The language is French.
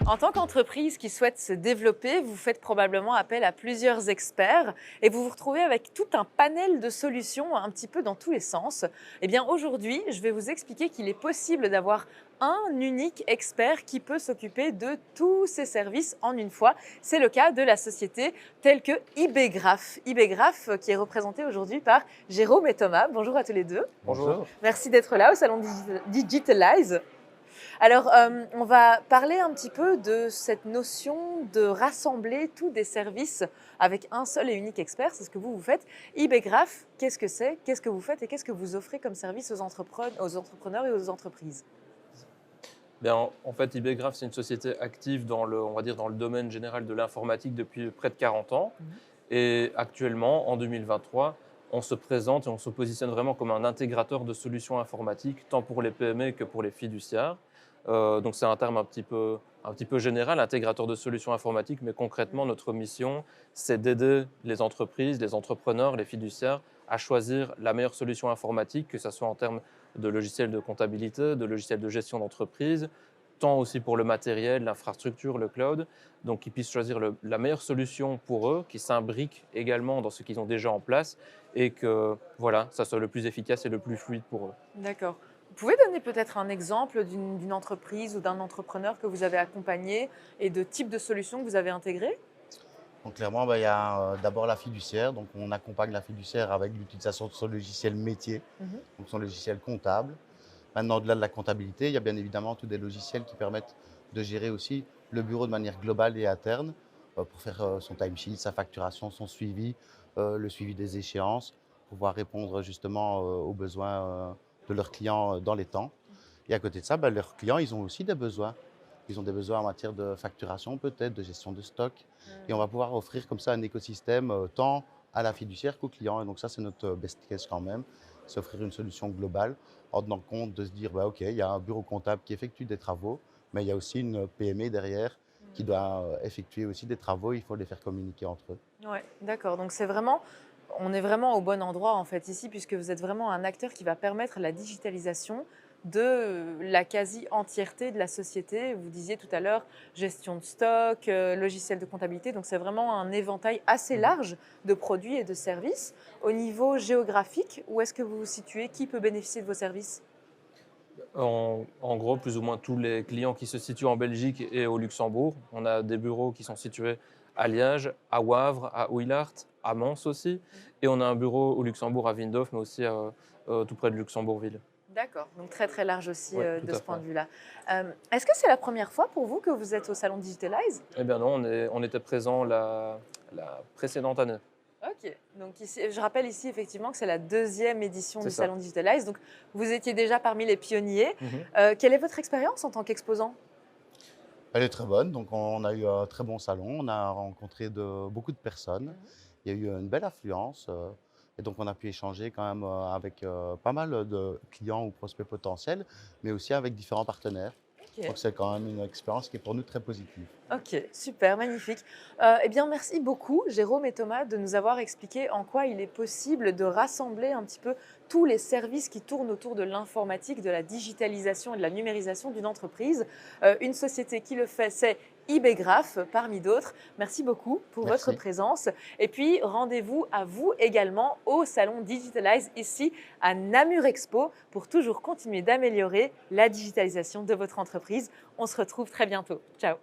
En tant qu'entreprise qui souhaite se développer, vous faites probablement appel à plusieurs experts et vous vous retrouvez avec tout un panel de solutions un petit peu dans tous les sens. Eh bien aujourd'hui, je vais vous expliquer qu'il est possible d'avoir un unique expert qui peut s'occuper de tous ces services en une fois. C'est le cas de la société telle que IBgraph. IBgraph qui est représentée aujourd'hui par Jérôme et Thomas. Bonjour à tous les deux. Bonjour. Merci d'être là au salon Digitalize. Alors, on va parler un petit peu de cette notion de rassembler tous des services avec un seul et unique expert. C'est ce que vous faites. IBgraph, qu'est-ce que c'est? Qu'est-ce que vous faites et qu'est-ce que vous offrez comme service aux entrepreneurs et aux entreprises? Bien, en fait, IBgraph, c'est une société active dans le domaine général de l'informatique depuis près de 40 ans. Et actuellement, en 2023, on se présente et on se positionne vraiment comme un intégrateur de solutions informatiques, tant pour les PME que pour les fiduciaires. Donc c'est un terme un petit peu général, intégrateur de solutions informatiques, mais concrètement, notre mission, c'est d'aider les entreprises, les entrepreneurs, les fiduciaires à choisir la meilleure solution informatique, que ce soit en termes de logiciels de comptabilité, de logiciels de gestion d'entreprise, tant aussi pour le matériel, l'infrastructure, le cloud, donc qu'ils puissent choisir la meilleure solution pour eux, qui s'imbriquent également dans ce qu'ils ont déjà en place et que voilà, ça soit le plus efficace et le plus fluide pour eux. D'accord. Vous pouvez donner peut-être un exemple d'une entreprise ou d'un entrepreneur que vous avez accompagné et de type de solution que vous avez intégré? Donc clairement, il y a d'abord la fiduciaire. Donc on accompagne la fiduciaire avec l'utilisation de son logiciel métier, donc son logiciel comptable. Maintenant, au-delà de la comptabilité, il y a bien évidemment tous des logiciels qui permettent de gérer aussi le bureau de manière globale et interne pour faire son timesheet, sa facturation, son suivi, le suivi des échéances, pouvoir répondre justement aux besoins de leurs clients dans les temps. Et à côté de ça, leurs clients, ils ont aussi des besoins. Ils ont des besoins en matière de facturation peut-être, de gestion de stock. Et on va pouvoir offrir comme ça un écosystème tant à la fiduciaire qu'au client. Et donc ça, c'est notre best case quand même. C'est offrir une solution globale en tenant compte de se dire, OK, il y a un bureau comptable qui effectue des travaux, mais il y a aussi une PME derrière qui doit effectuer aussi des travaux. Il faut les faire communiquer entre eux. Ouais, d'accord. Donc on est vraiment au bon endroit en fait ici, puisque vous êtes vraiment un acteur qui va permettre la digitalisation de la quasi-entièreté de la société. Vous disiez tout à l'heure gestion de stock, logiciel de comptabilité. Donc c'est vraiment un éventail assez large de produits et de services. Au niveau géographique, où est-ce que vous vous situez? Qui peut bénéficier de vos services? En gros, plus ou moins tous les clients qui se situent en Belgique et au Luxembourg. On a des bureaux qui sont situés à Liège, à Wavre, à Oeilart, à Mons aussi. Et on a un bureau au Luxembourg à Windhoek, mais aussi tout près de Luxembourgville. D'accord, donc très très large aussi Oui, de ce point de vue-là. Est-ce que c'est la première fois pour vous que vous êtes au salon Digitalize? Eh bien non, on était présent la précédente année. Ok, donc ici, je rappelle ici effectivement que c'est la deuxième édition du C'est ça. salon Digitalize. Donc vous étiez déjà parmi les pionniers. Quelle est votre expérience en tant qu'exposant? Elle est très bonne. Donc on a eu un très bon salon. On a rencontré beaucoup de personnes. Il y a eu une belle affluence. Et donc, on a pu échanger quand même avec pas mal de clients ou prospects potentiels, mais aussi avec différents partenaires. Ok. Donc, c'est quand même une expérience qui est pour nous très positive. Ok, super, magnifique. Eh bien, merci beaucoup, Jérôme et Thomas, de nous avoir expliqué en quoi il est possible de rassembler un petit peu tous les services qui tournent autour de l'informatique, de la digitalisation et de la numérisation d'une entreprise. Une société qui le fait, c'est IBgraph, parmi d'autres. Merci beaucoup pour votre présence. Et puis, rendez-vous à vous également au salon Digitalize ici à Namur Expo pour toujours continuer d'améliorer la digitalisation de votre entreprise. On se retrouve très bientôt. Ciao.